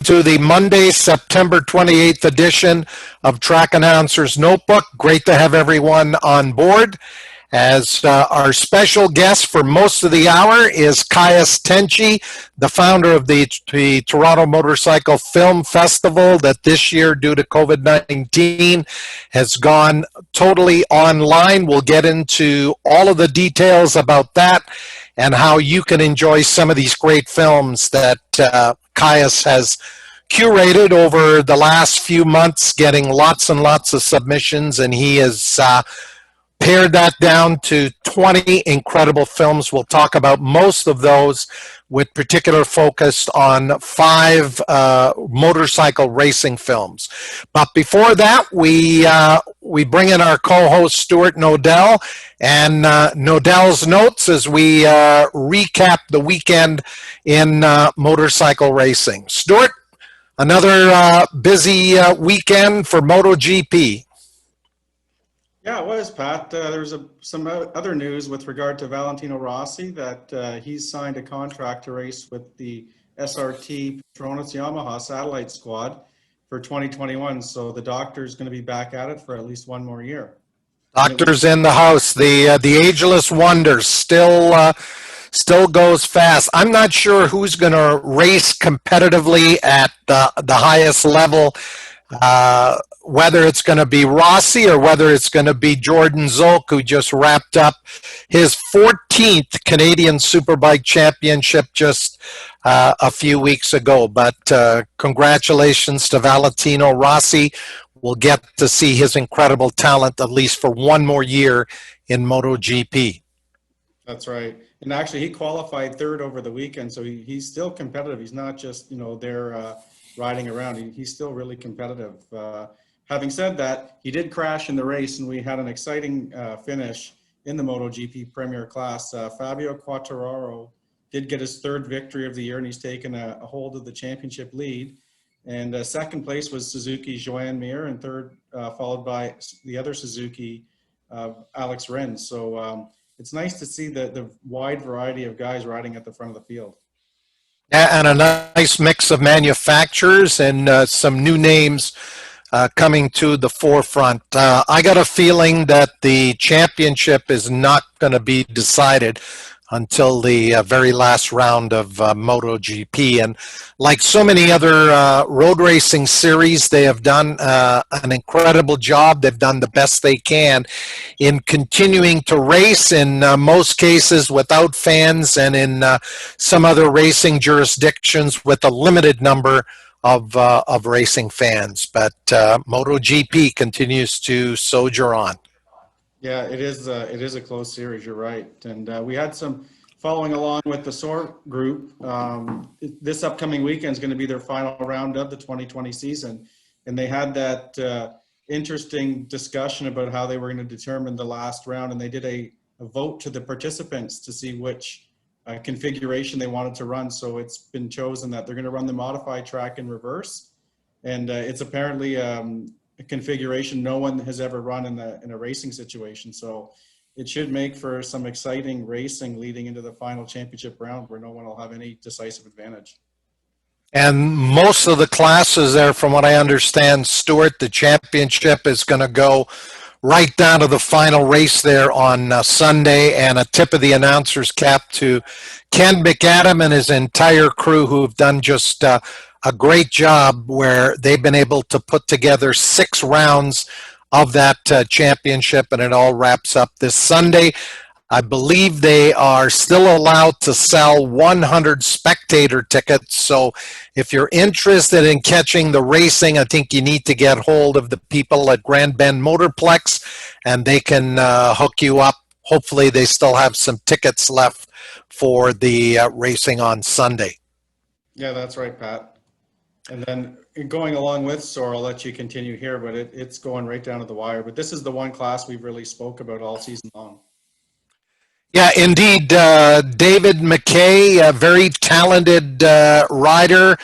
to the Monday, September 28th edition of Track Announcer's Notebook. Great to have everyone on board. As our special guest for most of the hour is Caius Tenchi, the founder of the Toronto Motorcycle Film Festival that this year, due to COVID-19, has gone totally online. We'll get into all of the details about that and how you can enjoy some of these great films that Caius has curated over the last few months, getting lots and lots of submissions, and he has pared that down to 20 incredible films. We'll talk about most of those with particular focus on 5 motorcycle racing films. But before that, we bring in our co-host Stuart Nodell and Nodell's notes as we recap the weekend in motorcycle racing. Stuart, another busy weekend for MotoGP. Yeah, it was, Pat. There was some other news with regard to Valentino Rossi that he's signed a contract to race with the SRT Petronas Yamaha satellite squad for 2021. So the doctor's going to be back at it for at least one more year. Doctor's in the house. The ageless wonder still goes fast. I'm not sure who's going to race competitively at the highest level. Whether it's going to be Rossi or whether it's going to be Jordan Zolk, who just wrapped up his 14th Canadian Superbike Championship just a few weeks ago. But congratulations to Valentino Rossi. We'll get to see his incredible talent at least for one more year in MotoGP. That's right. And actually, he qualified 3rd over the weekend, so he's still competitive. He's not just, there riding around. He's still really competitive. Having said that, he did crash in the race, and we had an exciting finish in the MotoGP Premier Class. Fabio Quartararo did get his 3rd victory of the year, and he's taken a hold of the championship lead. And 2nd place was Suzuki's Joan Mir, and 3rd followed by the other Suzuki, Alex Rins. So it's nice to see the wide variety of guys riding at the front of the field. And a nice mix of manufacturers and some new names coming to the forefront. I got a feeling that the championship is not going to be decided until the very last round of MotoGP. And like so many other road racing series, they have done an incredible job. They've done the best they can in continuing to race, in most cases without fans, and in some other racing jurisdictions with a limited number of racing fans. But MotoGP continues to soldier on. Yeah, it is a close series, you're right. And we had some following along with the SOAR group. This upcoming weekend is going to be their final round of the 2020 season. And they had that interesting discussion about how they were going to determine the last round. And they did a vote to the participants to see which configuration they wanted to run. So it's been chosen that they're going to run the modified track in reverse. And it's apparently a configuration no one has ever run in a racing situation. So it should make for some exciting racing leading into the final championship round where no one will have any decisive advantage. And most of the classes there, from what I understand, Stuart, the championship is going to go right down to the final race there on Sunday. And a tip of the announcer's cap to Ken McAdam and his entire crew, who have done just a great job, where they've been able to put together 6 rounds of that championship, and it all wraps up this Sunday. I believe they are still allowed to sell 100 spectator tickets. So if you're interested in catching the racing, I think you need to get hold of the people at Grand Bend Motorplex, and they can hook you up. Hopefully they still have some tickets left for the racing on Sunday. Yeah, that's right, Pat. And then going along with SOAR, I'll let you continue here, but it's going right down to the wire. But this is the one class we've really spoke about all season long. Yeah, indeed. David Mckay, a very talented rider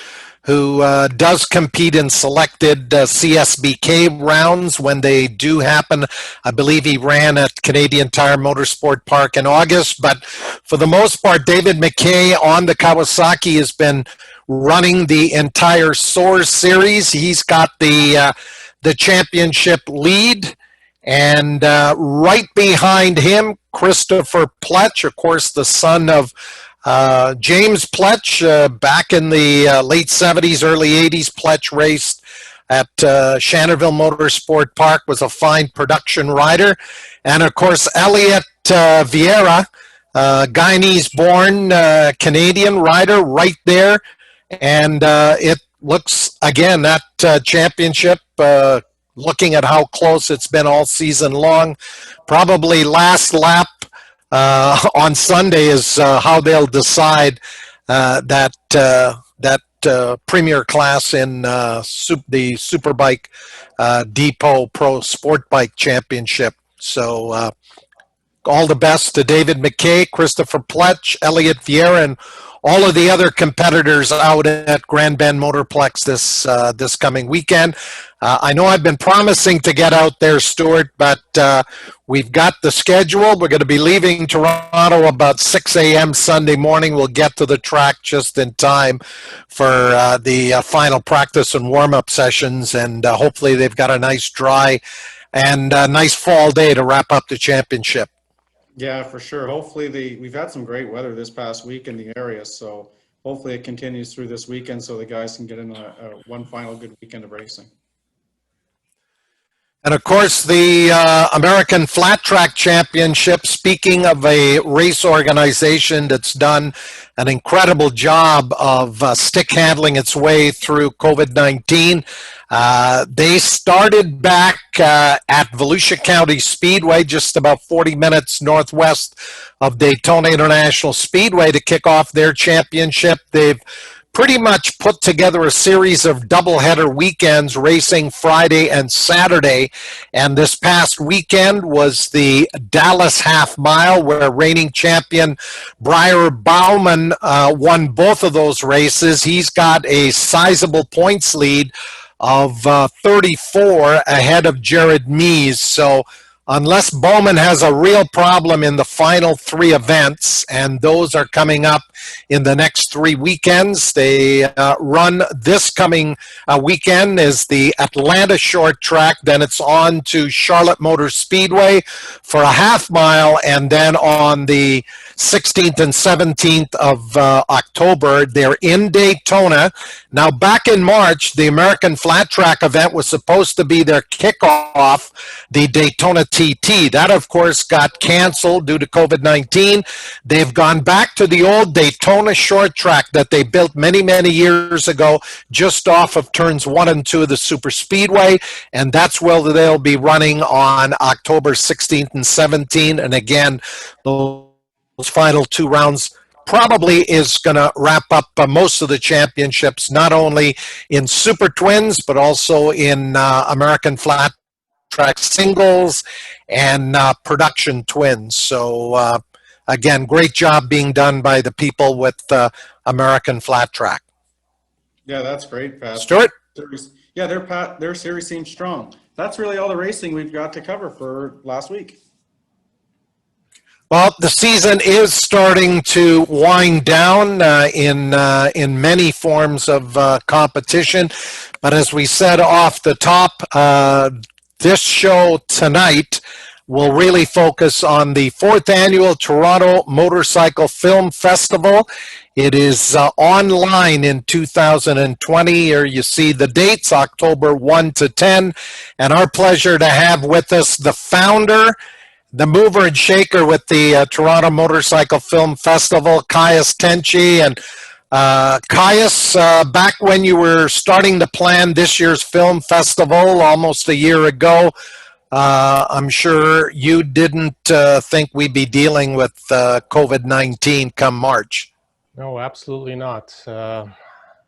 who does compete in selected CSBK rounds when they do happen. I believe he ran at Canadian Tire Motorsport Park in August, but for the most part, David Mckay on the Kawasaki has been running the entire Soars series. He's got the championship lead, and right behind him, Christopher Pletch, of course, the son of James Pletch, back in the late 70s, early 80s. Pletch raced at Shannerville Motorsport Park, was a fine production rider. And of course, Elliot Vieira, Guyanese-born Canadian rider, right there. And it looks, again, that championship, looking at how close it's been all season long, probably last lap on Sunday is how they'll decide that premier class in the Superbike Depot Pro Sport Bike Championship. So all the best to David Mckay, Christopher Pletch, Elliot Vieira, and all of the other competitors out at Grand Bend Motorplex this coming weekend. I know I've been promising to get out there, Stuart, but we've got the schedule. We're going to be leaving Toronto about 6 a.m. Sunday morning. We'll get to the track just in time for the final practice and warm-up sessions, and hopefully they've got a nice dry and nice fall day to wrap up the championship. Yeah, for sure. Hopefully we've had some great weather this past week in the area, so hopefully it continues through this weekend so the guys can get in one final good weekend of racing. And of course, the American Flat Track Championship, speaking of a race organization that's done an incredible job of stick handling its way through COVID-19. They started back at Volusia County Speedway, just about 40 minutes northwest of Daytona International Speedway, to kick off their championship. They've pretty much put together a series of doubleheader weekends, racing Friday and Saturday. And this past weekend was the Dallas Half Mile, where reigning champion Briar Bauman won both of those races. He's got a sizable points lead of 34 ahead of Jared Mees. So unless Bowman has a real problem in the final three events, and those are coming up in the next 3 weekends, they run this coming weekend is the Atlanta Short Track, then it's on to Charlotte Motor Speedway for a half mile, and then on the 16th and 17th of October, they're in Daytona. Now, back in March, the American Flat Track event was supposed to be their kickoff, the Daytona Tt. That, of course, got canceled due to COVID-19. They've gone back to the old Daytona Short Track that they built many, many years ago, just off of turns 1 and 2 of the Super Speedway, and that's where they'll be running on October 16th and 17th. And again, those final 2 rounds probably is going to wrap up most of the championships, not only in Super Twins, but also in American Flat Track Singles and Production Twins. So again, great job being done by the people with American Flat Track. Yeah, that's great, Pat. Stuart? Yeah, their series seems strong. That's really all the racing we've got to cover for last week. Well, the season is starting to wind down in many forms of competition. But as we said off the top, this show tonight will really focus on the 4th Annual Toronto Motorcycle Film Festival. It is online in 2020. Here you see the dates, October 1 to 10. And our pleasure to have with us the founder, the mover and shaker with the Toronto Motorcycle Film Festival, Caius Tenchi. And Caius, back when you were starting to plan this year's film festival almost a year ago, I'm sure you didn't think we'd be dealing with COVID-19 come March. No, absolutely not.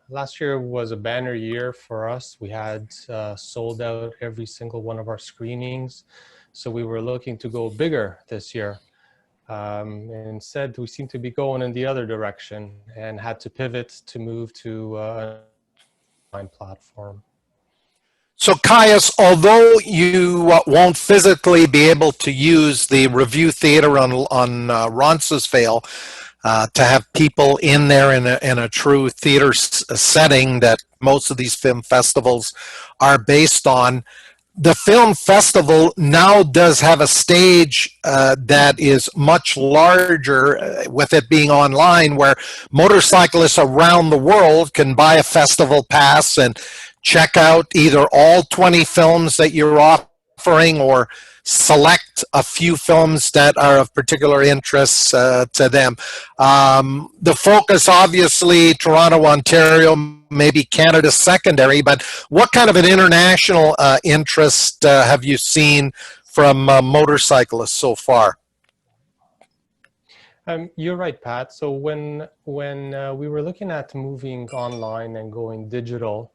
Last year was a banner year for us. We had sold out every single one of our screenings. So we were looking to go bigger this year. And instead, we seem to be going in the other direction and had to pivot to move to platform. So Caius, although you won't physically be able to use the review theater on Roncesvalles to have people in there in a true theater setting that most of these film festivals are based on, the film festival now does have a stage that is much larger, with it being online, where motorcyclists around the world can buy a festival pass and check out either all 20 films that you're offering or select a few films that are of particular interest to them. The focus, obviously, Toronto, Ontario, maybe Canada secondary, but what kind of an international interest have you seen from motorcyclists so far? You're right, Pat. So when we were looking at moving online and going digital,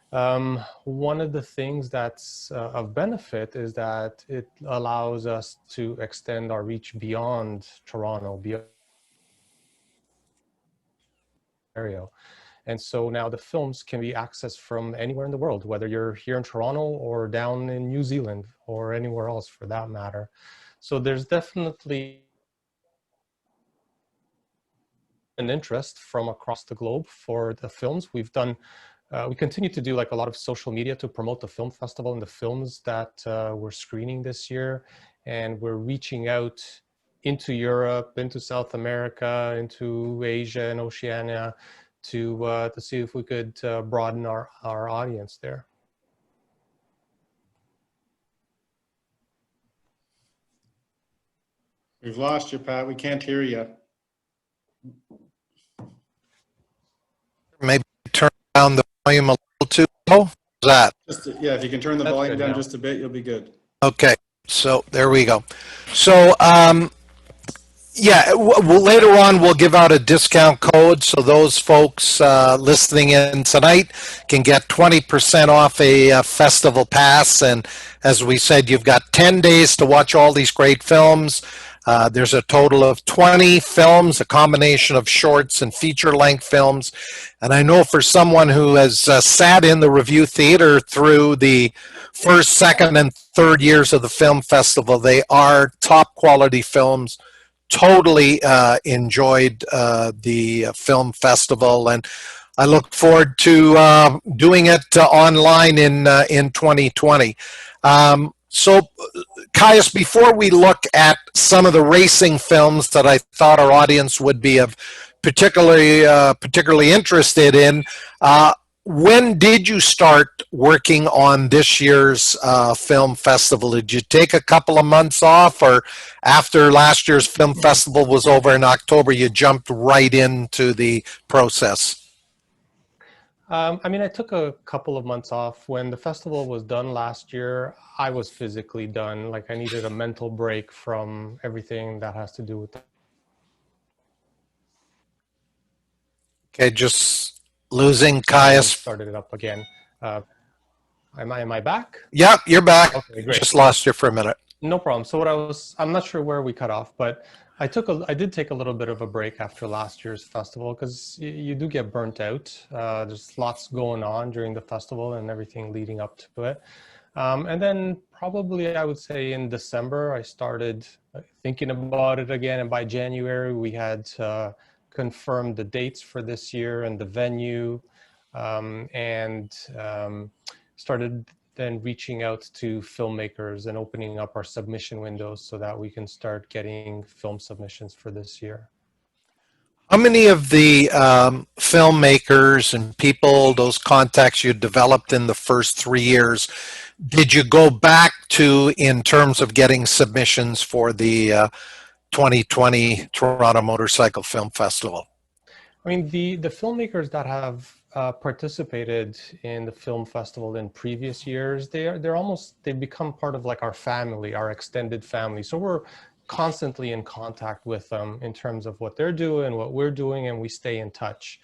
one of the things that's of benefit is that it allows us to extend our reach beyond Toronto, beyond Ontario. And so now the films can be accessed from anywhere in the world, whether you're here in Toronto or down in New Zealand or anywhere else for that matter. So there's definitely an interest from across the globe for the films. We've done, we continue to do like a lot of social media to promote the film festival and the films that we're screening this year. And we're reaching out into Europe, into South America, into Asia and Oceania to see if we could broaden our audience there. We've lost you, Pat. We can't hear you. Maybe turn down the volume a little too low. How's that? Yeah, if you can turn the That's volume good down now. just a bit, you'll be good. Okay, so there we go. So yeah, later on we'll give out a discount code, so those folks listening in tonight can get 20% off a festival pass. And as we said, you've got 10 days to watch all these great films. There's a total of 20 films, a combination of shorts and feature-length films. And I know for someone who has sat in the review theater through the first, second, and third years of the film festival, they are top quality films. Totally enjoyed the film festival, and I look forward to doing it online in 2020. So, Caius, before we look at some of the racing films that I thought our audience would be of particularly interested in, when did you start working on this year's film festival? Did you take a couple of months off, or after last year's film festival was over in October, you jumped right into the process? I mean, I took a couple of months off. When the festival was done last year, I was physically done. Like, I needed a mental break from everything that has to do with that. Okay, just losing Caius. Started it up again. Am I back? Yep, you're back. Okay, great. Just lost you for a minute. No problem. So I'm not sure where we cut off, but I did take a little bit of a break after last year's festival because you do get burnt out. There's lots going on during the festival and everything leading up to it. And then probably I would say in December, I started thinking about it again. And by January, we had confirmed the dates for this year and the venue, and started then reaching out to filmmakers and opening up our submission windows so that we can start getting film submissions for this year. How many of the filmmakers and people, those contacts you developed in the first 3 years, did you go back to in terms of getting submissions for the 2020 Toronto Motorcycle Film Festival? I mean, the filmmakers that have participated in the film festival in previous years, they've become part of like our family, our extended family. So we're constantly in contact with them in terms of what they're doing, what we're doing, and we stay in touch.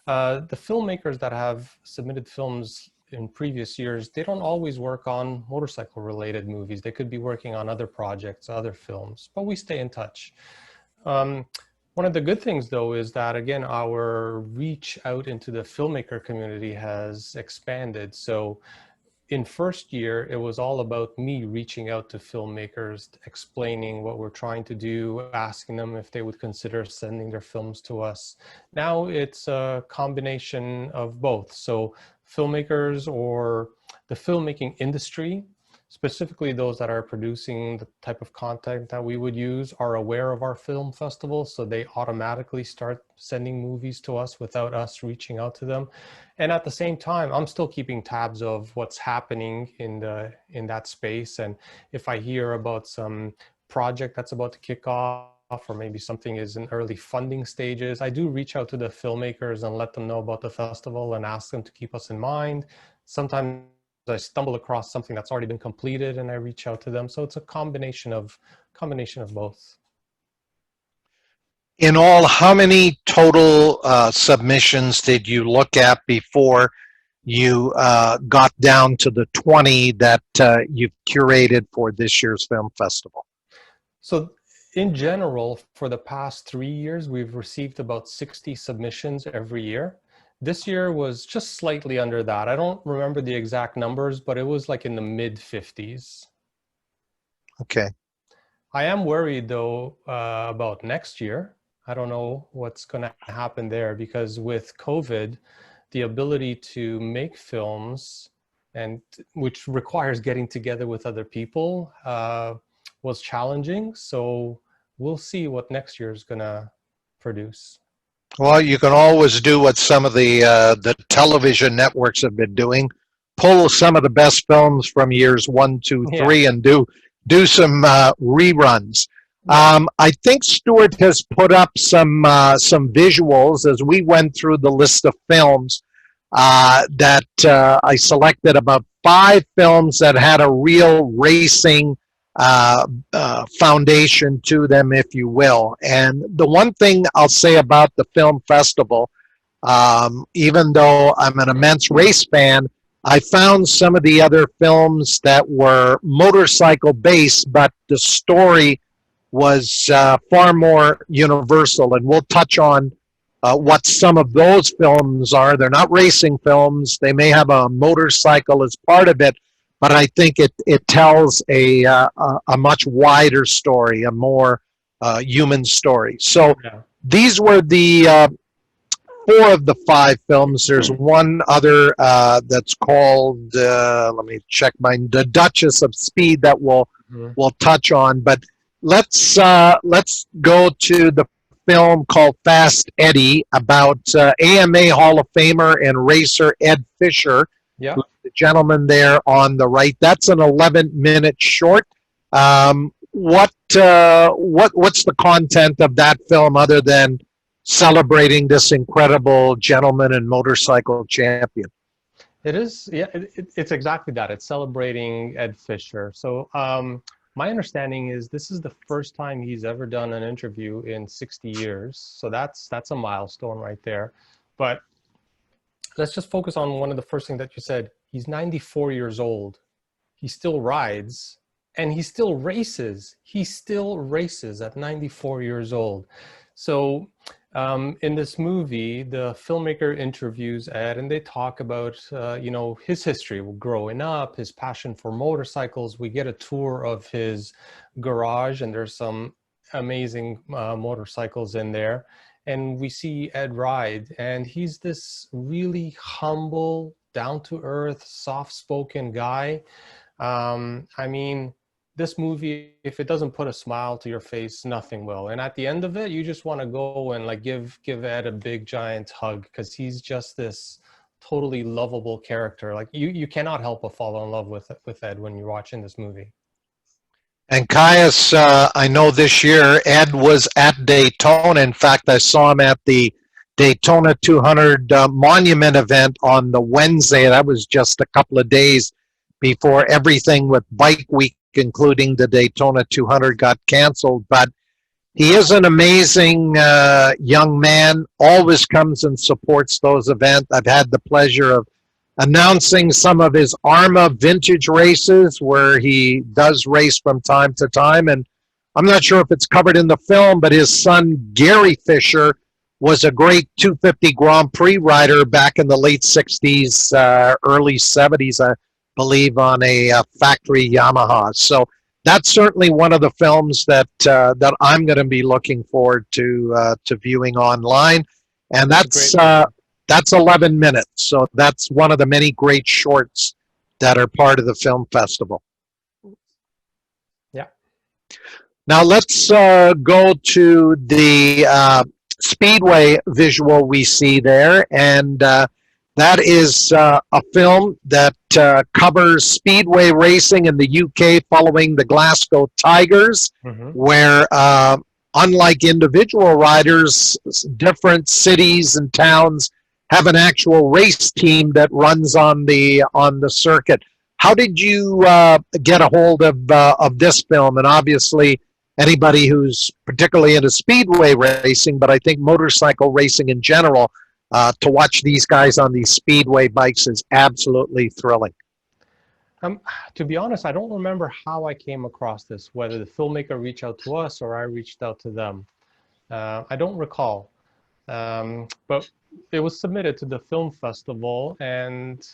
The filmmakers that have submitted films in previous years, they don't always work on motorcycle related movies. They could be working on other projects, other films, but we stay in touch. One of the good things, though, is that, again, our reach out into the filmmaker community has expanded. So in first year, it was all about me reaching out to filmmakers, explaining what we're trying to do, asking them if they would consider sending their films to us. Now it's a combination of both. So filmmakers or the filmmaking industry, specifically those that are producing the type of content that we would use, are aware of our film festival, so they automatically start sending movies to us without us reaching out to them. And at the same time, I'm still keeping tabs of what's happening in that space. And if I hear about some project that's about to kick off, or maybe something is in early funding stages, I do reach out to the filmmakers and let them know about the festival and ask them to keep us in mind. Sometimes I stumble across something that's already been completed and I reach out to them. So it's a combination of both. In all, how many total submissions did you look at before you got down to the 20 that you've curated for this year's film festival? So in general, for the past 3 years, we've received about 60 submissions every year. This year was just slightly under that. I don't remember the exact numbers, but it was like in the mid 50s. Okay. I am worried, though, about next year. I don't know what's going to happen there, because with COVID, the ability to make films, and which requires getting together with other people, was challenging. So we'll see what next year is going to produce. Well, you can always do what some of the television networks have been doing: pull some of the best films from years 1, 2, 3, Yeah. and do some reruns. I think Stuart has put up some visuals as we went through the list of films that I selected about 5 films that had a real racing foundation to them, if you will. And the one thing I'll say about the film festival, even though I'm an immense race fan, I found some of the other films that were motorcycle based, but the story was far more universal. And we'll touch on what some of those films are. They're not racing films. They may have a motorcycle as part of it, but I think it tells a much wider story, a more human story. So Yeah. these were the 4 of the 5 films. There's one other that's called, let me check mine, The Duchess of Speed, that we'll touch on. But let's go to the film called Fast Eddie, about AMA Hall of Famer and racer Ed Fisher. Yeah. The gentleman there on the right. That's an 11-minute short. What's the content of that film other than celebrating this incredible gentleman and motorcycle champion? It is, yeah, it's exactly that. It's celebrating Ed Fisher. So my understanding is this is the first time he's ever done an interview in 60 years. So that's a milestone right there. But let's just focus on one of the first things that you said. He's 94 years old. He still rides and he still races. He still races at 94 years old. So in this movie, the filmmaker interviews Ed, and they talk about, his history growing up, his passion for motorcycles. We get a tour of his garage, and there's some amazing motorcycles in there. And we see Ed ride, and he's this really humble, down-to-earth, soft-spoken guy. I mean, this movie, if it doesn't put a smile to your face, nothing will. And at the end of it, you just want to go and like give Ed a big giant hug, because he's just this totally lovable character. Like you cannot help but fall in love with Ed when you're watching this movie. And Caius, I know this year Ed was at Daytona. In fact, I saw him at the Daytona 200 monument event on the Wednesday. That was just a couple of days before everything with Bike Week, including the Daytona 200, got canceled. But he is an amazing young man, always comes and supports those events. I've had the pleasure of announcing some of his ARMA vintage races where he does race from time to time. And I'm not sure if it's covered in the film, but his son, Gary Fisher, was a great 250 Grand Prix rider back in the late 60s, early 70s, I believe, on a factory Yamaha. So that's certainly one of the films that that I'm going to be looking forward to viewing online. And that's 11 minutes. So that's one of the many great shorts that are part of the film festival. Yeah. Now let's go to the Speedway visual we see there, and that is a film that covers Speedway racing in the UK following the Glasgow Tigers, where unlike individual riders, different cities and towns have an actual race team that runs on the circuit. How did you get a hold of this film? And obviously, anybody who's particularly into speedway racing, but I think motorcycle racing in general, to watch these guys on these speedway bikes is absolutely thrilling. To be honest, I don't remember how I came across this, whether the filmmaker reached out to us or I reached out to them. I don't recall, but it was submitted to the film festival, and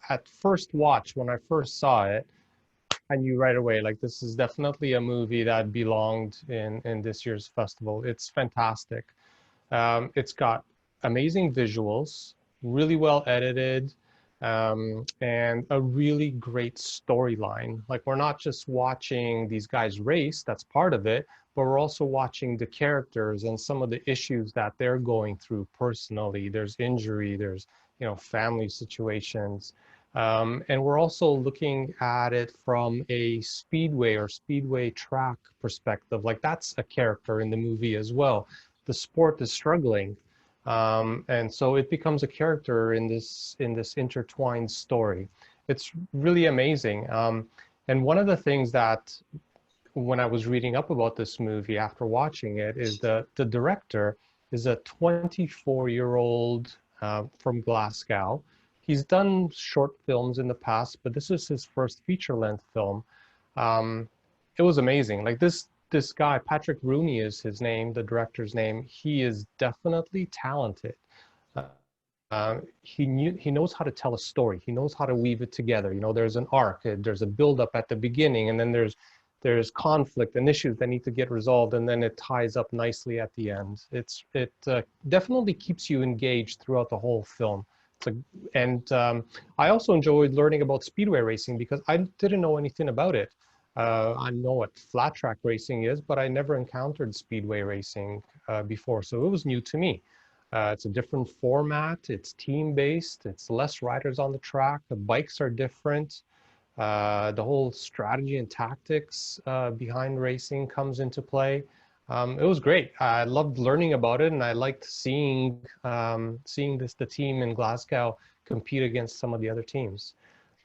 at first watch, when I first saw it, I knew right away, like, this is definitely a movie that belonged in this year's festival. It's fantastic. It's got amazing visuals, really well edited, and a really great storyline. Like, we're not just watching these guys race, that's part of it, but we're also watching the characters and some of the issues that they're going through personally. There's injury, there's, you know, family situations. And we're also looking at it from a speedway or speedway track perspective. Like, that's a character in the movie as well. The sport is struggling. And so it becomes a character in this intertwined story. It's really amazing. And one of the things that, when I was reading up about this movie after watching it, is the director is a 24-year-old from Glasgow. He's done short films in the past, but this is his first feature-length film. It was amazing. Like, this guy, Patrick Rooney is his name, the director's name. He is definitely talented. He knows how to tell a story. He knows how to weave it together. You know, there's an arc, there's a build-up at the beginning, and then there's conflict and issues that need to get resolved, and then it ties up nicely at the end. It definitely keeps you engaged throughout the whole film. I also enjoyed learning about speedway racing because I didn't know anything about it. I know what flat track racing is, but I never encountered speedway racing before, so it was new to me. It's a different format, it's team-based, it's less riders on the track, the bikes are different, the whole strategy and tactics behind racing comes into play. It was great. I loved learning about it, and I liked seeing the team in Glasgow compete against some of the other teams.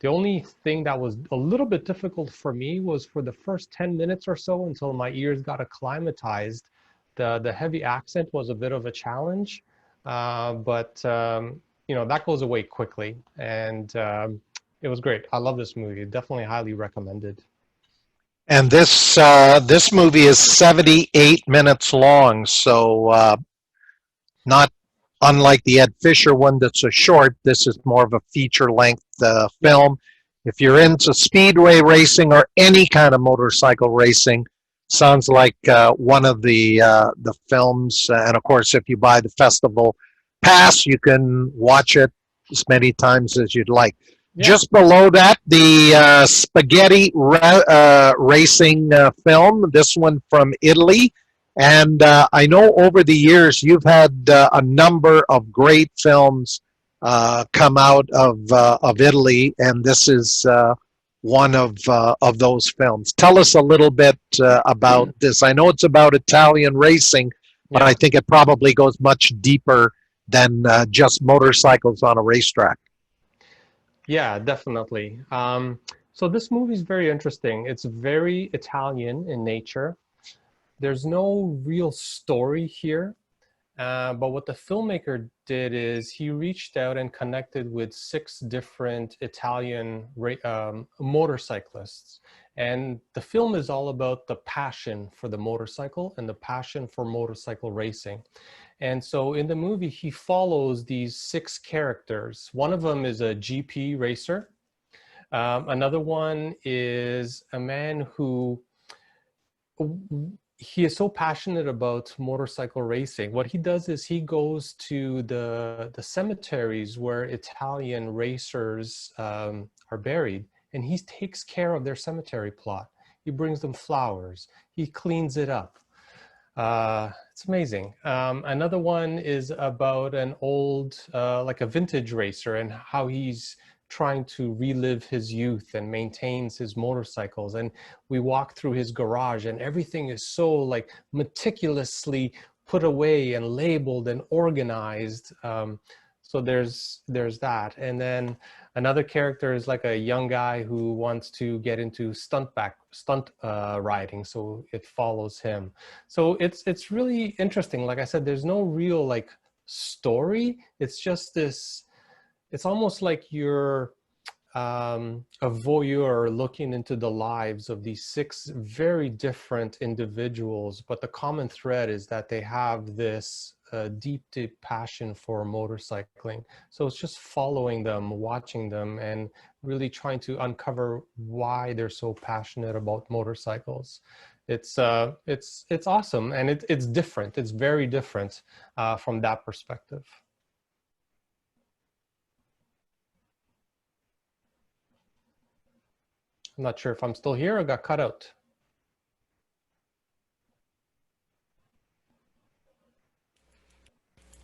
The only thing that was a little bit difficult for me was for the first 10 minutes or so, until my ears got acclimatized. The heavy accent was a bit of a challenge, but you know, that goes away quickly, and it was great. I love this movie. Definitely highly recommended. And this movie is 78 minutes long, so not unlike the Ed Fisher one that's a short. This is more of a feature-length film. If you're into speedway racing or any kind of motorcycle racing, sounds like one of the films. And of course, if you buy the festival pass, you can watch it as many times as you'd like. Yeah. Just below that, the spaghetti racing film, this one from Italy. And I know over the years you've had a number of great films come out of Italy, and this is one of those films. Tell us a little bit about this. I know it's about Italian racing, but I think it probably goes much deeper than just motorcycles on a racetrack. Yeah, definitely. So this movie is very interesting. It's very Italian in nature. There's no real story here. But what the filmmaker did is he reached out and connected with 6 different Italian motorcyclists. And the film is all about the passion for the motorcycle and the passion for motorcycle racing. And so in the movie, he follows these 6 characters. One of them is a GP racer. Another one is a man who he is so passionate about motorcycle racing. What he does is he goes to the cemeteries where Italian racers are buried, and he takes care of their cemetery plot. He brings them flowers. He cleans it up. It's amazing. Another one is about an old, like a vintage racer, and how he's trying to relive his youth and maintains his motorcycles. And we walk through his garage, and everything is so like meticulously put away and labeled and organized. So there's that. And then another character is like a young guy who wants to get into stunt riding, so it follows him. So it's really interesting. Like I said, there's no real like story. It's just this. It's almost like you're a voyeur looking into the lives of these 6 very different individuals, but the common thread is that they have this deep passion for motorcycling. So it's just following them, watching them, and really trying to uncover why they're so passionate about motorcycles. It's awesome, and it's different. It's very different from that perspective. I'm not sure if I'm still here or got cut out.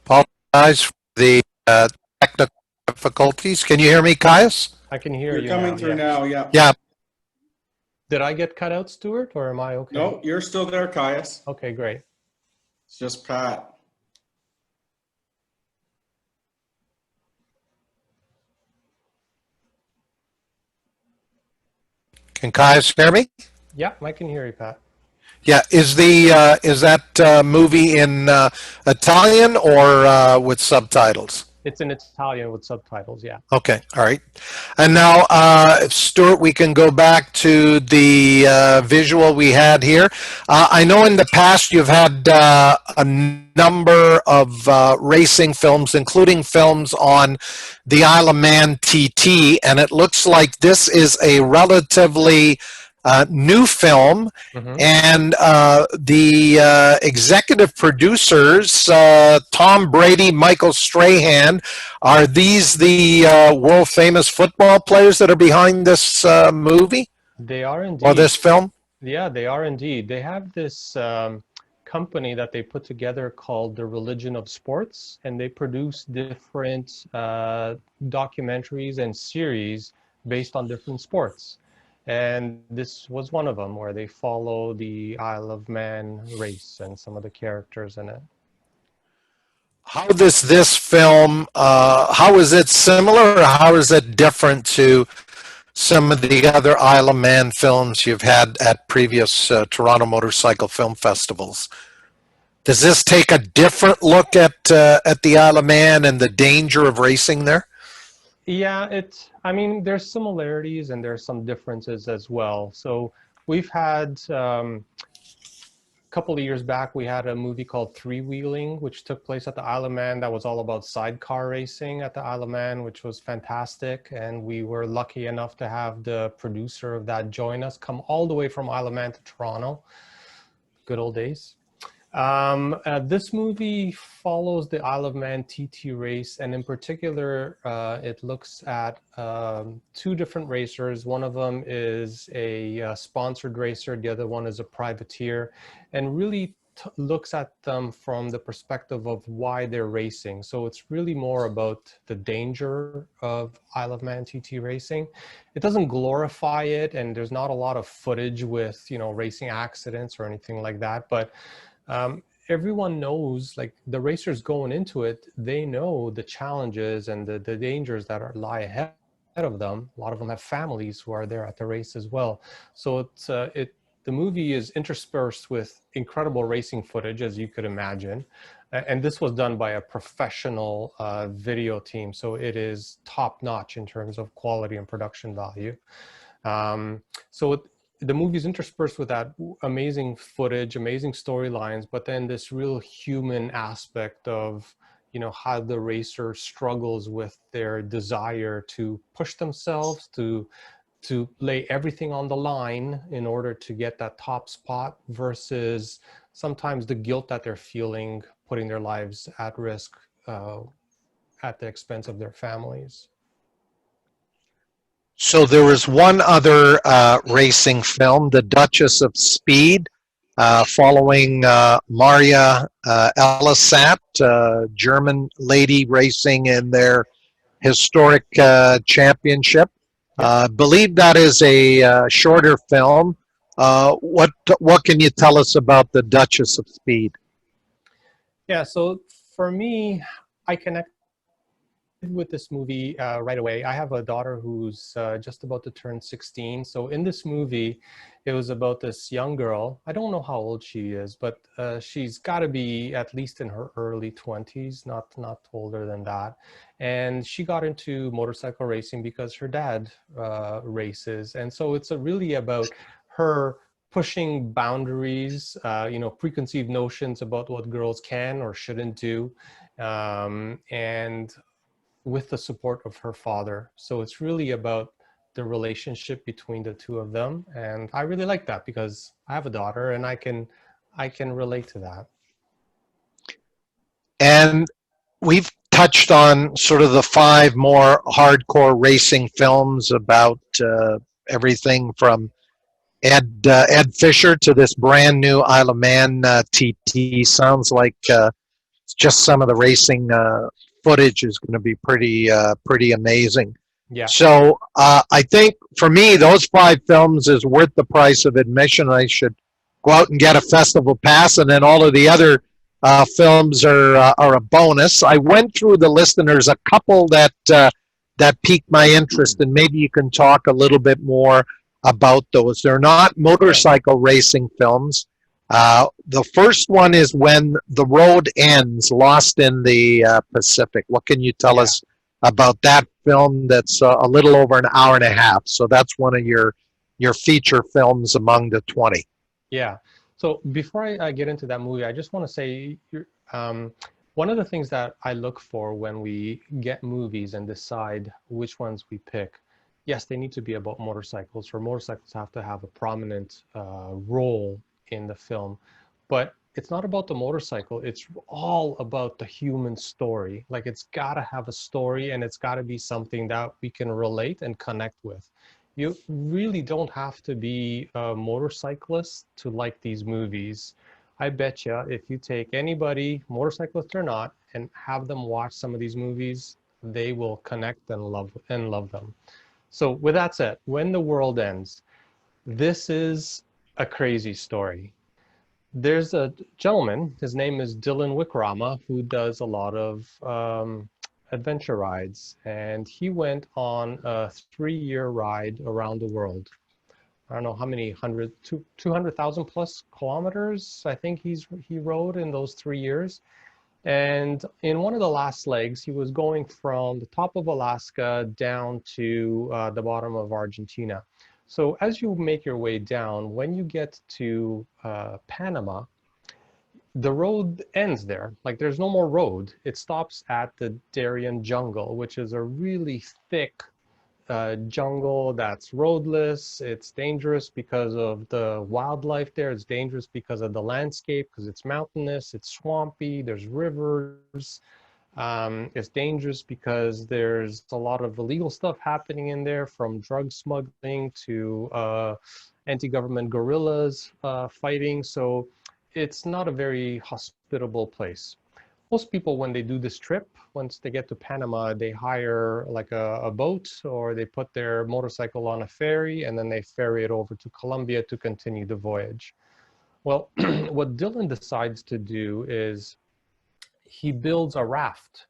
Apologize for the technical difficulties. Can you hear me, Caius? I can hear You're you coming now, through yeah. now, yeah. Yeah. Did I get cut out, Stuart, or am I okay? No, you're still there, Caius. Okay, great. It's just Pat. Can Caius hear me? Yeah, I can hear you, Pat. Yeah. Is that movie in Italian or with subtitles? It's in Italian with subtitles, yeah. Okay. All right. And now, Stuart, we can go back to the visual we had here. I know in the past you've had a number of racing films, including films on the Isle of Man TT, and it looks like this is a relatively new film. Mm-hmm. And the executive producers, Tom Brady, Michael Strahan, are these the world famous football players that are behind this movie? They are indeed. Or this film? Yeah, they are indeed. They have this company that they put together called The Religion of Sports, and they produce different documentaries and series based on different sports. And this was one of them, where they follow the Isle of Man race and some of the characters in it. How does this film, how is it similar, or how is it different to some of the other Isle of Man films you've had at previous Toronto Motorcycle Film Festivals? Does this take a different look at the Isle of Man and the danger of racing there? Yeah, I mean, there's similarities and there's some differences as well. So we've had, a couple of years back, we had a movie called Three Wheeling, which took place at the Isle of Man. That was all about sidecar racing at the Isle of Man, which was fantastic. And we were lucky enough to have the producer of that join us, come all the way from Isle of Man to Toronto. Good old days. This movie follows the Isle of Man TT race, and in particular, it looks at 2 different racers. One of them is a sponsored racer, the other one is a privateer, and really looks at them from the perspective of why they're racing. So it's really more about the danger of Isle of Man TT racing. It doesn't glorify it, and there's not a lot of footage with, you know, racing accidents or anything like that, but everyone knows, like the racers going into it, they know the challenges and the dangers that lie ahead of them. A lot of them have families who are there at the race as well. So the movie is interspersed with incredible racing footage, as you could imagine. And this was done by a professional video team. So it is top notch in terms of quality and production value. So the movie is interspersed with that amazing footage, amazing storylines, but then this real human aspect of, you know, how the racer struggles with their desire to push themselves, to lay everything on the line in order to get that top spot, versus sometimes the guilt that they're feeling, putting their lives at risk at the expense of their families. So there was one other racing film, The Duchess of Speed, following Maria Elisat, German lady racing in their historic championship. Believe that is a shorter film. What can you tell us about The Duchess of Speed? Yeah, so for me, I connect with this movie right away. I have a daughter who's just about to turn 16. So in this movie, it was about this young girl. I don't know how old she is, but she's got to be at least in her early 20s, not older than that. And she got into motorcycle racing because her dad races. And so it's really about her pushing boundaries, you know, preconceived notions about what girls can or shouldn't do. And with the support of her father. So it's really about the relationship between the two of them. And I really like that because I have a daughter and I can relate to that. And we've touched on sort of the 5 more hardcore racing films about everything from Ed Fisher to this brand new Isle of Man TT. Sounds like just some of the racing footage is going to be pretty amazing. Yeah. So I think for me, those 5 films is worth the price of admission. I should go out and get a festival pass, and then all of the other films are a bonus. I went through the list, and there's a couple that piqued my interest, and maybe you can talk a little bit more about those. They're not motorcycle racing films. The first one is When the Road Ends, Lost in the Pacific. What can you tell us about that film? That's a little over an hour and a half. So that's one of your feature films among the 20. Yeah. So before I get into that movie, I just want to say one of the things that I look for when we get movies and decide which ones we pick, yes, they need to be about motorcycles, or motorcycles have to have a prominent role in the film, but it's not about the motorcycle. It's all about the human story. Like, it's got to have a story, and it's got to be something that we can relate and connect with. You really don't have to be a motorcyclist to like these movies. I bet you if you take anybody, motorcyclist or not, and have them watch some of these movies, they will connect and love them. So with that said, When the World Ends, this is a crazy story. There's a gentleman, his name is Dylan Wickrama, who does a lot of adventure rides, and he went on a 3-year ride around the world. I don't know how many 200,000 plus kilometers I think he rode in those 3 years. And in one of the last legs, he was going from the top of Alaska down to the bottom of Argentina. So as you make your way down, when you get to Panama, the road ends there. Like, there's no more road. It stops at the Darien jungle, which is a really thick jungle that's roadless. It's dangerous because of the wildlife there. It's dangerous because of the landscape, because it's mountainous, it's swampy, there's rivers. It's dangerous because there's a lot of illegal stuff happening in there, from drug smuggling to anti-government guerrillas fighting. So it's not a very hospitable place. Most people, when they do this trip, once they get to Panama, they hire like a boat, or they put their motorcycle on a ferry, and then they ferry it over to Colombia to continue the voyage. Well, what Dylan decides to do is he builds a raft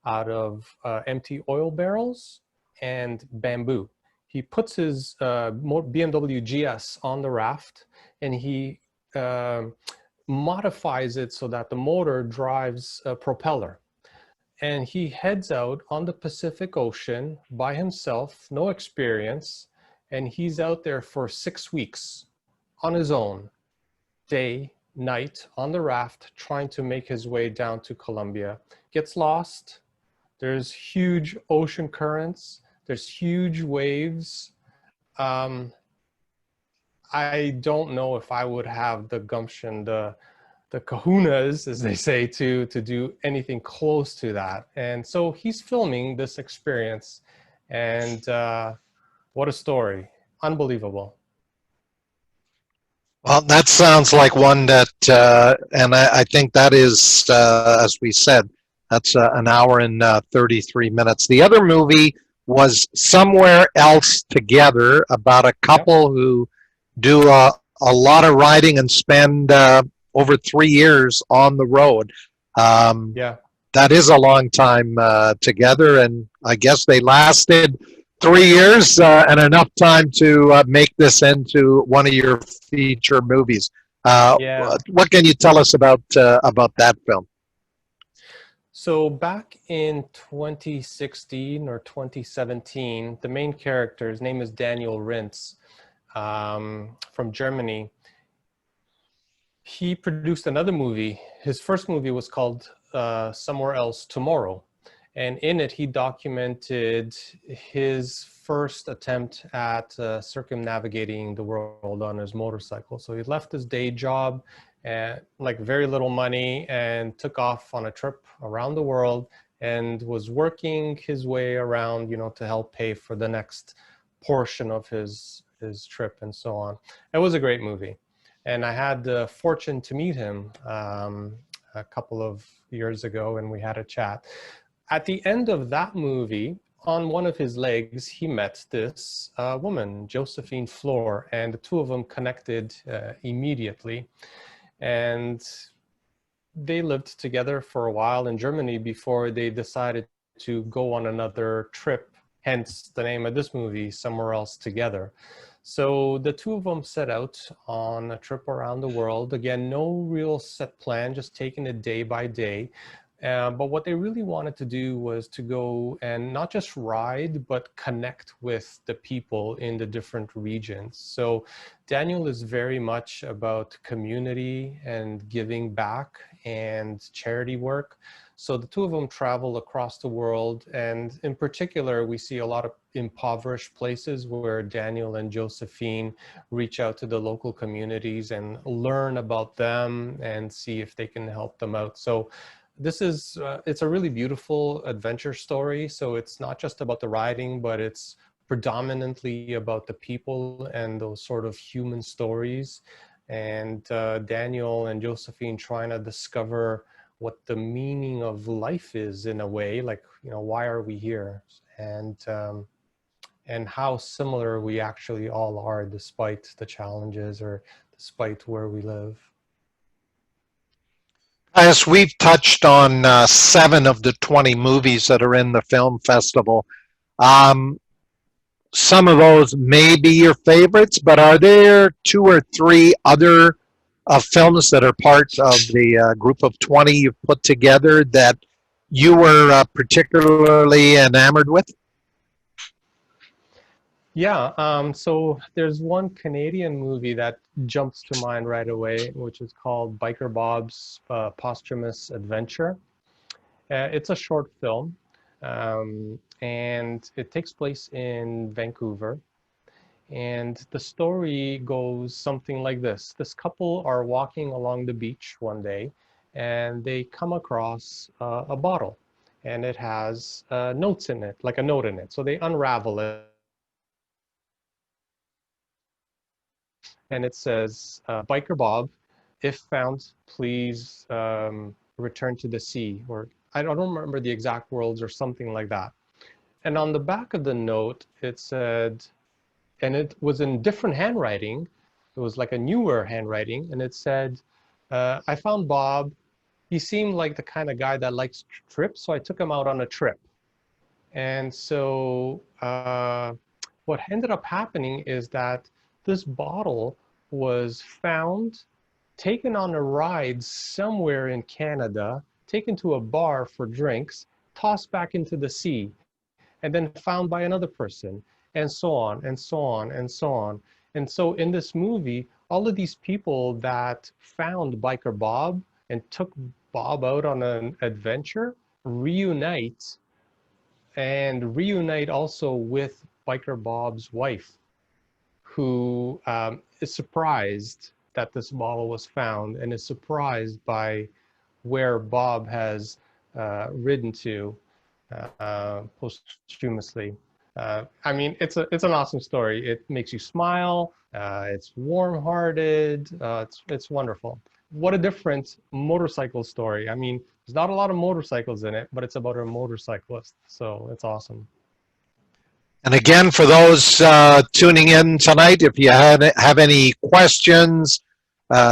out of empty oil barrels and bamboo. he puts his BMW GS on the raft, and he modifies it so that the motor drives a propeller. And he heads out on the Pacific Ocean by himself, no experience, and he's out there for 6 weeks on his own, day, night, on the raft, trying to make his way down to Colombia. Gets lost. There's huge ocean currents. There's huge waves. I don't know if I would have the gumption, the kahunas, as they say, to do anything close to that. And so he's filming this experience, and what a story. Unbelievable. Well, that sounds like one that, and I think that is, as we said, that's an hour and 33 minutes. The other movie was Somewhere Else Together, about a couple who do a lot of riding and spend over 3 years on the road. That is a long time together, and I guess they lasted 3 years and enough time to make this into one of your feature movies. What can you tell us about that film? So back in 2016 or 2017, the main character, his name is Daniel Rintz, from Germany. He produced another movie. His first movie was called Somewhere Else Tomorrow. And in it, he documented his first attempt at circumnavigating the world on his motorcycle. So he left his day job, like very little money, and took off on a trip around the world and was working his way around, to help pay for the next portion of his trip and so on. It was a great movie. And I had the fortune to meet him a couple of years ago, and we had a chat. At the end of that movie, on one of his legs, he met this woman, Josephine Flor, and the two of them connected immediately. And they lived together for a while in Germany before they decided to go on another trip, hence the name of this movie, Somewhere Else Together. So the two of them set out on a trip around the world. Again, no real set plan, just taking it day by day. But what they really wanted to do was to go and not just ride, but connect with the people in the different regions. So Daniel is very much about community and giving back and charity work. So the two of them travel across the world. And in particular, we see a lot of impoverished places where Daniel and Josephine reach out to the local communities and learn about them and see if they can help them out. So this is, it's a really beautiful adventure story. So it's not just about the riding, but it's predominantly about the people and those sort of human stories. And Daniel and Josephine trying to discover what the meaning of life is in a way, like, why are we here? And how similar we actually all are despite the challenges or despite where we live. As we've touched on 7 of the 20 movies that are in the film festival. Some of those may be your favorites, but are there 2 or 3 other films that are part of the group of 20 you've put together that you were particularly enamored with? Yeah, so there's one Canadian movie that jumps to mind right away, which is called Biker Bob's Posthumous Adventure. It's a short film, and it takes place in Vancouver. And the story goes something like this. This couple are walking along the beach one day, and they come across a bottle, and it has notes in it, like a note in it. So they unravel it. And it says, Biker Bob, if found, please return to the sea. Or I don't remember the exact words or something like that. And on the back of the note, it said, and it was in different handwriting. It was like a newer handwriting. And it said, I found Bob. He seemed like the kind of guy that likes trips. So I took him out on a trip. And so what ended up happening is that this bottle was found, taken on a ride somewhere in Canada, taken to a bar for drinks, tossed back into the sea, and then found by another person, and so on, and so on, and so on. And so in this movie, all of these people that found Biker Bob and took Bob out on an adventure reunite, and reunite also with Biker Bob's wife, who is surprised that this bottle was found and is surprised by where Bob has ridden to posthumously. I mean, it's an awesome story. It makes you smile. It's warm-hearted. It's wonderful. What a different motorcycle story. I mean, there's not a lot of motorcycles in it, but it's about a motorcyclist. So it's awesome. And again, for those tuning in tonight, if you have any questions,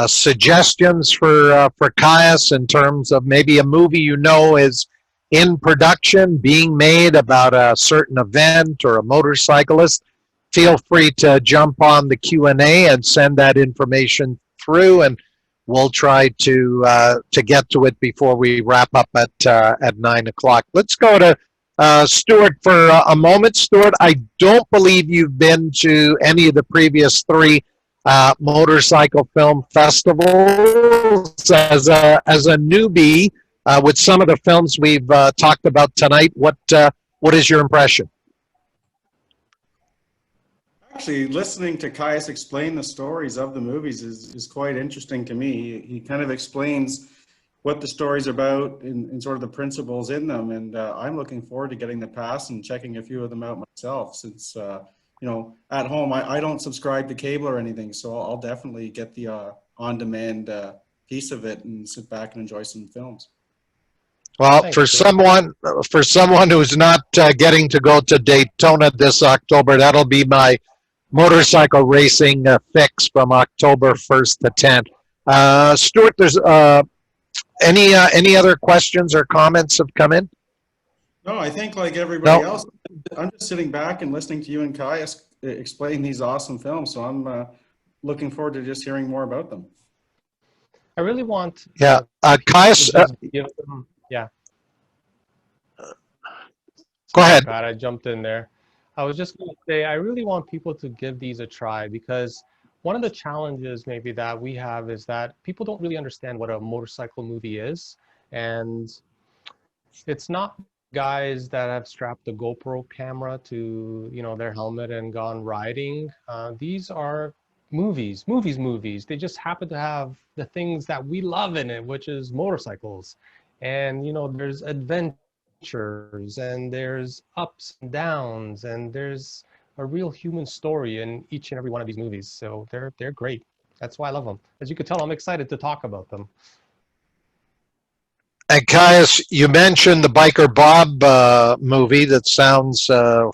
suggestions for Caius in terms of maybe a movie you know is in production, being made about a certain event or a motorcyclist, feel free to jump on the Q&A and send that information through, and we'll try to get to it before we wrap up at 9 o'clock. Let's go to Stuart for a moment. Stuart, I don't believe you've been to any of the previous 3 motorcycle film festivals. As a newbie, with some of the films we've talked about tonight, what is your impression? Actually, listening to Caius explain the stories of the movies is quite interesting to me. He kind of explains what the story's about and sort of the principles in them. And I'm looking forward to getting the pass and checking a few of them out myself, since, you know, at home, I don't subscribe to cable or anything. So I'll definitely get the on-demand piece of it and sit back and enjoy some films. Well, Thanks, for someone who's not getting to go to Daytona this October, that'll be my motorcycle racing fix from October 1st to 10th. Stuart, there's any other questions or comments have come in? No, I think like everybody else, I'm just sitting back and listening to you and Caius explain these awesome films. So I'm looking forward to just hearing more about them. I really want Caius, give them, yeah. Go ahead. God, I jumped in there. I was just going to say, I really want people to give these a try, because one of the challenges maybe that we have is that people don't really understand what a motorcycle movie is. And it's not guys that have strapped a GoPro camera to, you know, their helmet and gone riding. These are movies. They just happen to have the things that we love in it, which is motorcycles. And, you know, there's adventures and there's ups and downs and there's a real human story in each and every one of these movies. So they're great. That's why I love them. As you can tell, I'm excited to talk about them. And Caius, you mentioned the Biker Bob movie. That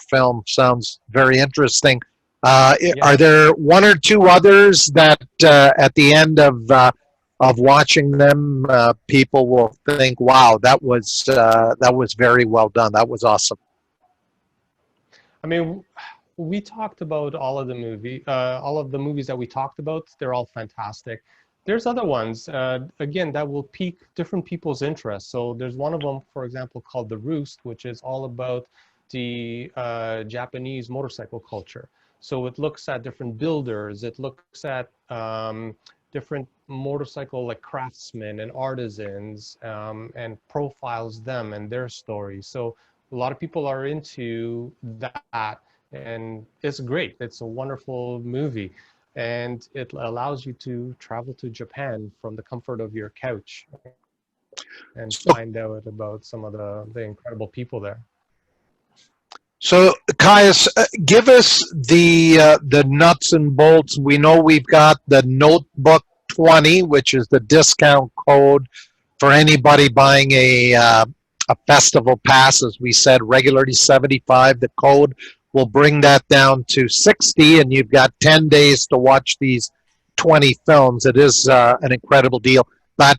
film sounds very interesting. Yeah. Are there one or two others that at the end of watching them, people will think, "Wow, that was very well done. That was awesome." I mean, we talked about all of the movies that we talked about. They're all fantastic. There's other ones, again, that will pique different people's interests. So there's one of them, for example, called The Roost, which is all about the Japanese motorcycle culture. So it looks at different builders. It looks at different motorcycle like craftsmen and artisans, and profiles them and their stories. So a lot of people are into that, and it's great. It's a wonderful movie. And it allows you to travel to Japan from the comfort of your couch and find out about some of the incredible people there. So, Caius, give us the nuts and bolts. We know we've got the Notebook 20, which is the discount code for anybody buying a festival pass. As we said, regularly $75. The code will bring that down to $60, and you've got 10 days to watch these 20 films. It is an incredible deal. But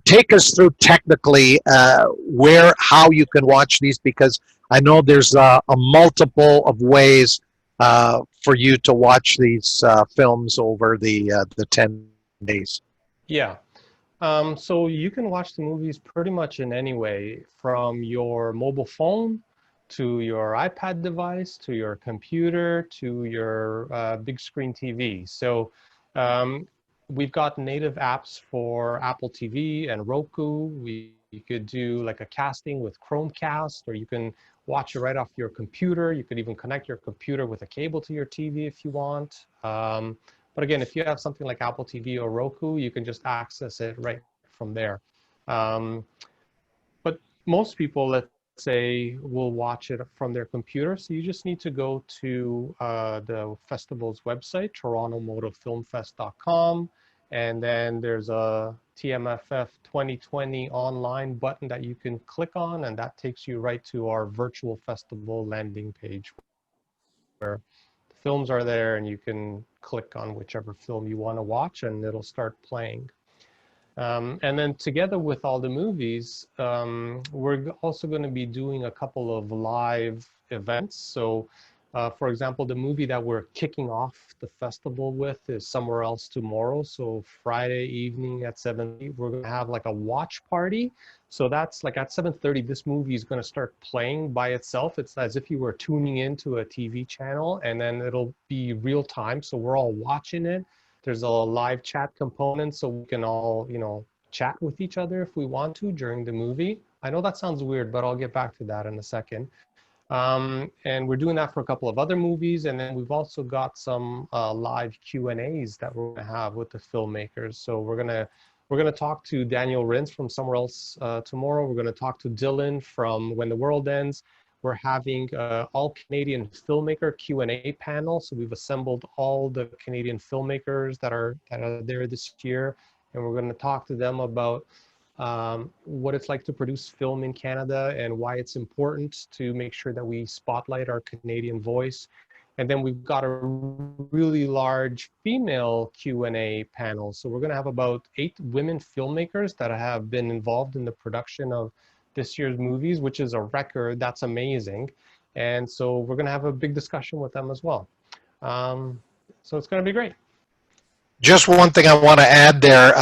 take us through technically how you can watch these, because I know there's a multiple of ways for you to watch these films over the 10 days? Yeah. So you can watch the movies pretty much in any way, from your mobile phone to your iPad device to your computer to your big screen TV. So um, we've got native apps for Apple TV and Roku. You could do like a casting with Chromecast, or you can watch it right off your computer. You could even connect your computer with a cable to your TV if you want. But again, if you have something like Apple TV or Roku, you can just access it right from there. Um, but most people, let's say, will watch it from their computer. So you just need to go to the festival's website, torontomotorfilmfest.com. And then there's a TMFF 2020 online button that you can click on, and that takes you right to our virtual festival landing page where the films are there, and you can click on whichever film you want to watch, and it'll start playing. And then together with all the movies, we're also going to be doing a couple of live events. So, for example, the movie that we're kicking off the festival with is Somewhere Else Tomorrow. So Friday evening at 7:30, we're going to have like a watch party. So that's like at 7:30, this movie is going to start playing by itself. It's as if you were tuning into a TV channel, and then it'll be real time. So we're all watching it. There's a live chat component, so we can all, chat with each other if we want to during the movie. I know that sounds weird, but I'll get back to that in a second. And we're doing that for a couple of other movies, and then we've also got some live Q&As that we're gonna have with the filmmakers. So we're gonna talk to Daniel Rins from Somewhere Else Tomorrow. We're gonna talk to Dylan from When the World Ends. We're having all Canadian filmmaker Q&A panel. So we've assembled all the Canadian filmmakers that are there this year, and we're going to talk to them about what it's like to produce film in Canada and why it's important to make sure that we spotlight our Canadian voice. And then we've got a really large female Q&A panel. So we're going to have about 8 women filmmakers that have been involved in the production of this year's movies, which is a record. That's amazing. And so we're going to have a big discussion with them as well. So it's going to be great. Just one thing I want to add there,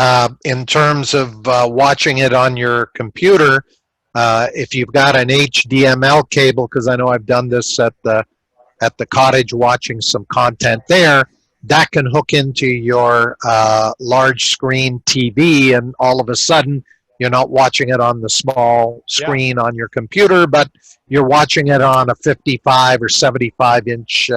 in terms of watching it on your computer, if you've got an HDMI cable, because I know I've done this at the cottage watching some content there, that can hook into your large screen TV, and all of a sudden you're not watching it on the small screen on your computer, but you're watching it on a 55 or 75 inch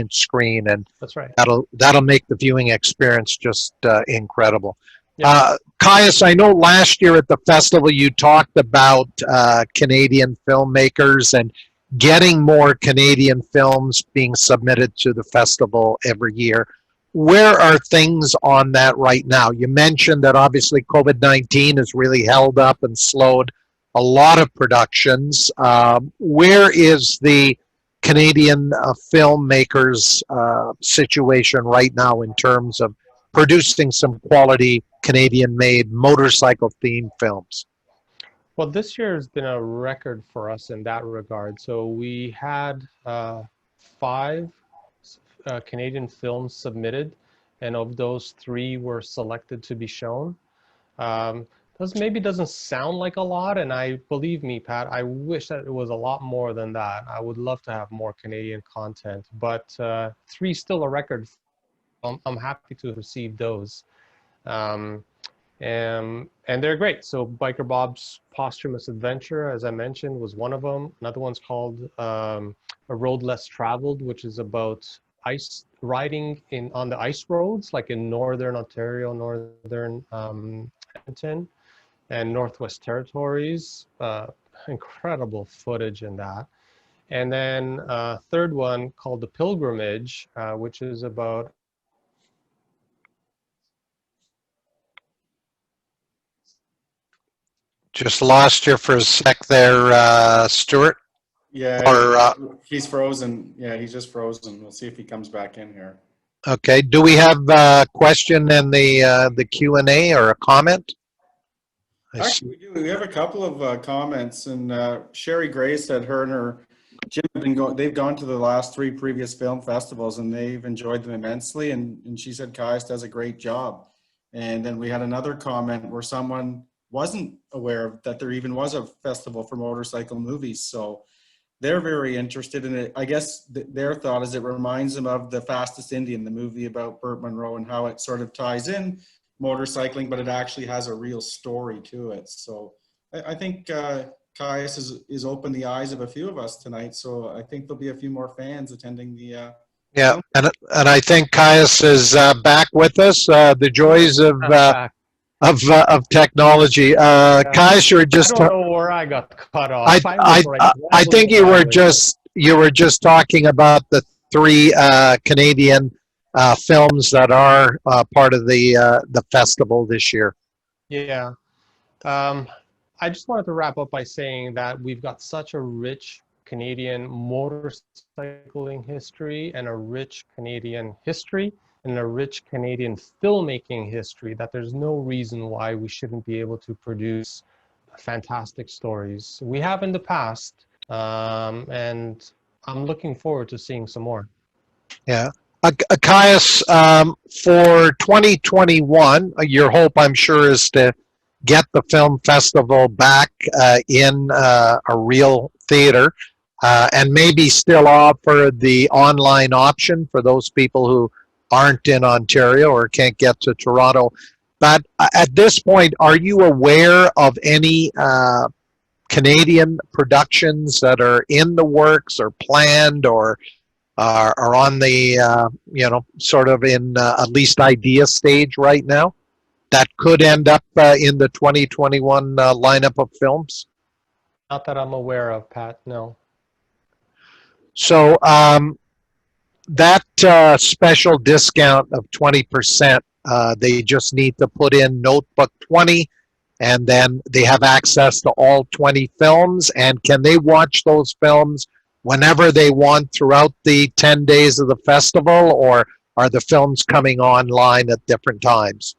screen, and that's right. That'll make the viewing experience just incredible. Caius, I know last year at the festival you talked about Canadian filmmakers and getting more Canadian films being submitted to the festival every year. Where are things on that right now? You mentioned that obviously COVID-19 has really held up and slowed a lot of productions. Where is the Canadian filmmakers situation right now in terms of producing some quality Canadian-made motorcycle-themed films? Well, this year has been a record for us in that regard. So we had 5 Canadian films submitted, and of those 3 were selected to be shown. This maybe doesn't sound like a lot, and believe me, Pat, I wish that it was a lot more than that. I would love to have more Canadian content, but 3 is still a record. I'm happy to receive those. And they're great. So Biker Bob's Posthumous Adventure, as I mentioned, was one of them. Another one's called A Road Less Traveled, which is about ice riding on the ice roads, like in Northern Ontario, Northern Edmonton, and Northwest Territories. Incredible footage in that. And then a third one called The Pilgrimage, which is about Just lost you for a sec there, Stuart. Yeah, he's frozen. Yeah, he's just frozen. We'll see if he comes back in here. Okay. Do we have a question in the Q&A or a comment? Actually, we do. We have a couple of comments, and Sherry Gray said her and her Jim they've gone to the last 3 previous film festivals and they've enjoyed them immensely. And she said Caius does a great job. And then we had another comment where someone wasn't aware of that there even was a festival for motorcycle movies. So they're very interested in it. I guess their thought is it reminds them of The Fastest Indian, the movie about Burt Munro, and how it sort of ties in motorcycling, but it actually has a real story to it. So I think Caius is opened the eyes of a few of us tonight. So I think there'll be a few more fans attending the Yeah, and I think Caius is back with us. The joys of technology. Caius, you were I just. don't know where I got cut I off. I I was like, I think you were just talking about the 3 Canadian films that are part of the festival this year. yeah. I just wanted to wrap up by saying that we've got such a rich Canadian motorcycling history and a rich Canadian history and a rich Canadian filmmaking history that there's no reason why we shouldn't be able to produce fantastic stories. We have in the past, and I'm looking forward to seeing some more. Yeah. Caius, for 2021, your hope, I'm sure, is to get the film festival back in a real theater, and maybe still offer the online option for those people who aren't in Ontario or can't get to Toronto. But at this point, are you aware of any Canadian productions that are in the works or planned or are on the, sort of in at least idea stage right now that could end up in the 2021 lineup of films? Not that I'm aware of, Pat, no. So that special discount of 20%, they just need to put in Notebook 20, and then they have access to all 20 films. And can they watch those films whenever they want throughout the 10 days of the festival, or are the films coming online at different times?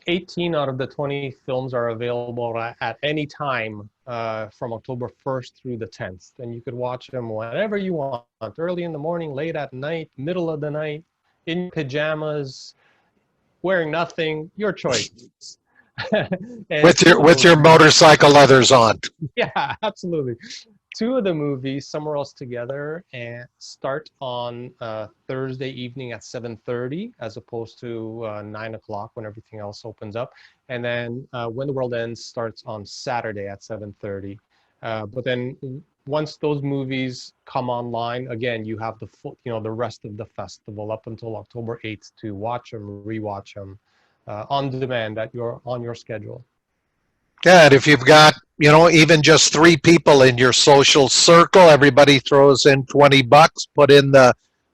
18 out of the 20 films are available at any time from October 1st through the 10th. And you could watch them whenever you want, early in the morning, late at night, middle of the night, in pajamas, wearing nothing, your choice. With your motorcycle leathers on. Yeah, absolutely. 2 of the movies, Somewhere Else Together, and start on Thursday evening at 7:30, as opposed to 9 o'clock when everything else opens up. And then When the World Ends starts on Saturday at 7:30. But then once those movies come online, again, you have the full, the rest of the festival up until October 8th to watch them, rewatch them on demand on your schedule. Yeah, and if you've got, even just 3 people in your social circle, everybody throws in $20, put in the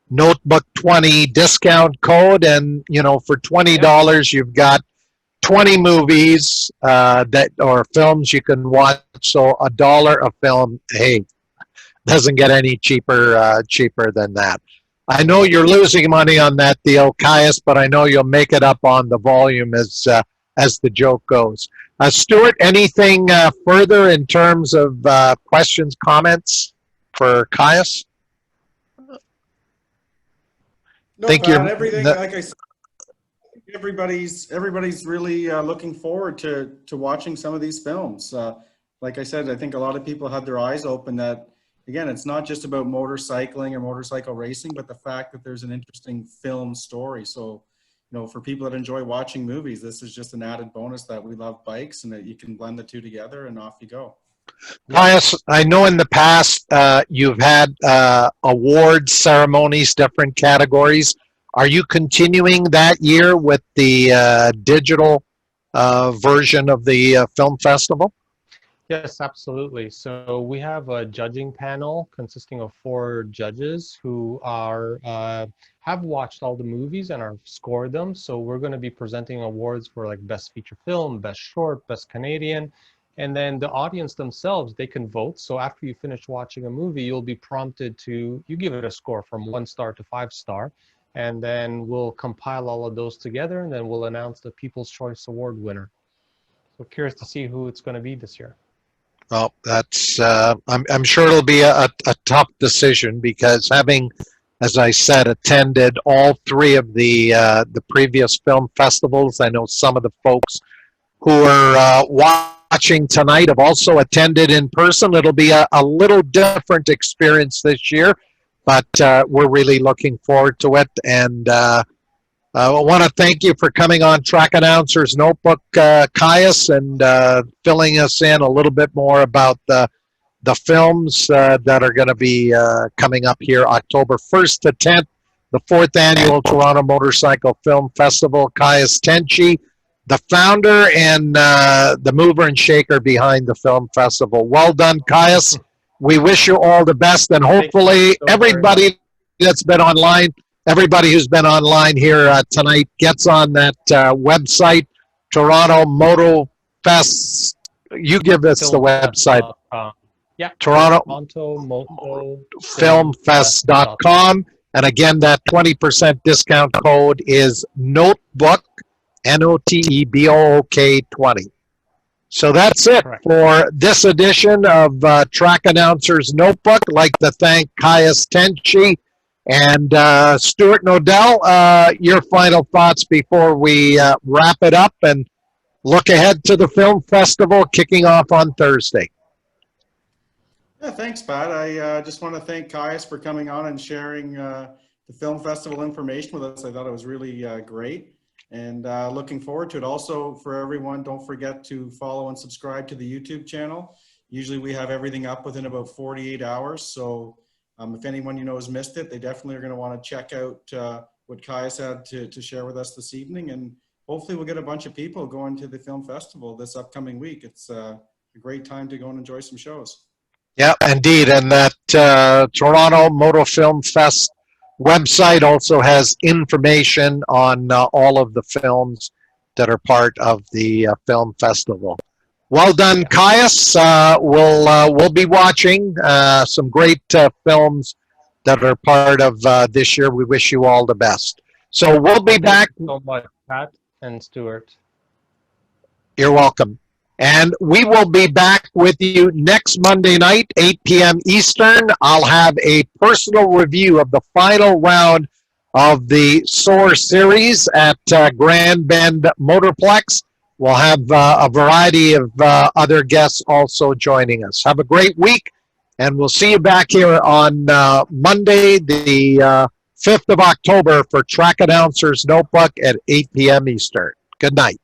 Notebook 20 discount code, and, for $20, you've got 20 movies or films you can watch. So $1 a film, hey, doesn't get any cheaper than that. I know you're losing money on that deal, Caius, but I know you'll make it up on the volume as the joke goes. Stuart, anything further in terms of questions, comments for Caius? No, Pat, everything, like I said, everybody's really looking forward to watching some of these films. Like I said, I think a lot of people had their eyes open that, again, it's not just about motorcycling or motorcycle racing, but the fact that there's an interesting film story. So, for people that enjoy watching movies, this is just an added bonus that we love bikes and that you can blend the 2 together and off you go. Caius, I know in the past you've had awards ceremonies, different categories. Are you continuing that year with the digital version of the film festival? Yes, absolutely. So we have a judging panel consisting of 4 judges who have watched all the movies and have scored them. So we're going to be presenting awards for like Best Feature Film, Best Short, Best Canadian. And then the audience themselves, they can vote. So after you finish watching a movie, you'll be prompted you give it a score from 1 star to 5 star. And then we'll compile all of those together, and then we'll announce the People's Choice Award winner. So curious to see who it's going to be this year. Well, that's, I'm sure it'll be a tough decision because having, as I said, attended all three of the previous film festivals, I know some of the folks who are watching tonight have also attended in person. It'll be a little different experience this year, but we're really looking forward to it. And I want to thank you for coming on Track Announcer's Notebook, Caius, and filling us in a little bit more about the films that are going to be coming up here October 1st to 10th, the 4th Annual Toronto Motorcycle Film Festival. Caius Tenchi, the founder and the mover and shaker behind the film festival. Well done, Caius. We wish you all the best, and hopefully everybody that's been online, everybody who's been online here tonight gets on that website, Toronto Moto Fest. You give us the website. Yeah. Toronto Filmfest.com. And again, that 20% discount code is Notebook, NOTEBOOK 20. So that's it Correct. for this edition of Track Announcer's Notebook. I'd like to thank Caius Tenchi and Stuart Nodell. Your final thoughts before we wrap it up and look ahead to the film festival kicking off on Thursday. Yeah, thanks, Pat. I just want to thank Caius for coming on and sharing the film festival information with us. I thought it was really great, and looking forward to it. Also, for everyone, don't forget to follow and subscribe to the YouTube channel. Usually we have everything up within about 48 hours, so if anyone you know has missed it, they definitely are going to want to check out what Caius had to share with us this evening, and hopefully we'll get a bunch of people going to the film festival this upcoming week. It's a great time to go and enjoy some shows. Yeah, indeed. And that Toronto Motor Film Fest website also has information on all of the films that are part of the film festival. Well done, Caius. We'll be watching some great films that are part of this year. We wish you all the best. So we'll be back. Thank you so much, Pat and Stuart. You're welcome. And we will be back with you next Monday night, 8 p.m. Eastern. I'll have a personal review of the final round of the SOAR series at Grand Bend Motorplex. We'll have a variety of other guests also joining us. Have a great week, and we'll see you back here on Monday, the 5th of October for Track Announcer's Notebook at 8 p.m. Eastern. Good night.